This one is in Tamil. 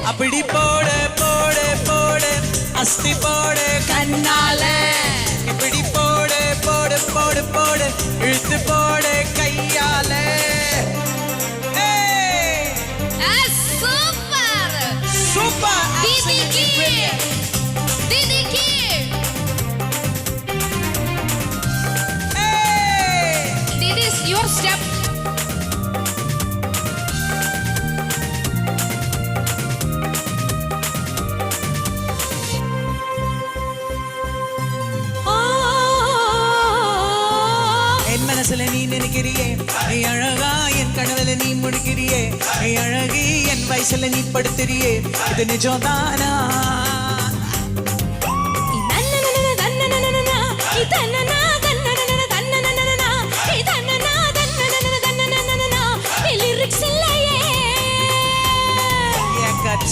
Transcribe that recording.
அப்படி போடு போடு போடு அஸ்தி போடு கண்ணால இப்படி போடு போடு போடு போடு இழுத்து போடு கையால super super Didiki This is your step. என் மனசுல நீ நினைக்கிறியே நீ அழகா என் கனவுல நீ முடிக்கிறியே நீ அழகி என் வயசுல நீ படுத்துறியே இது நிஜம்தானா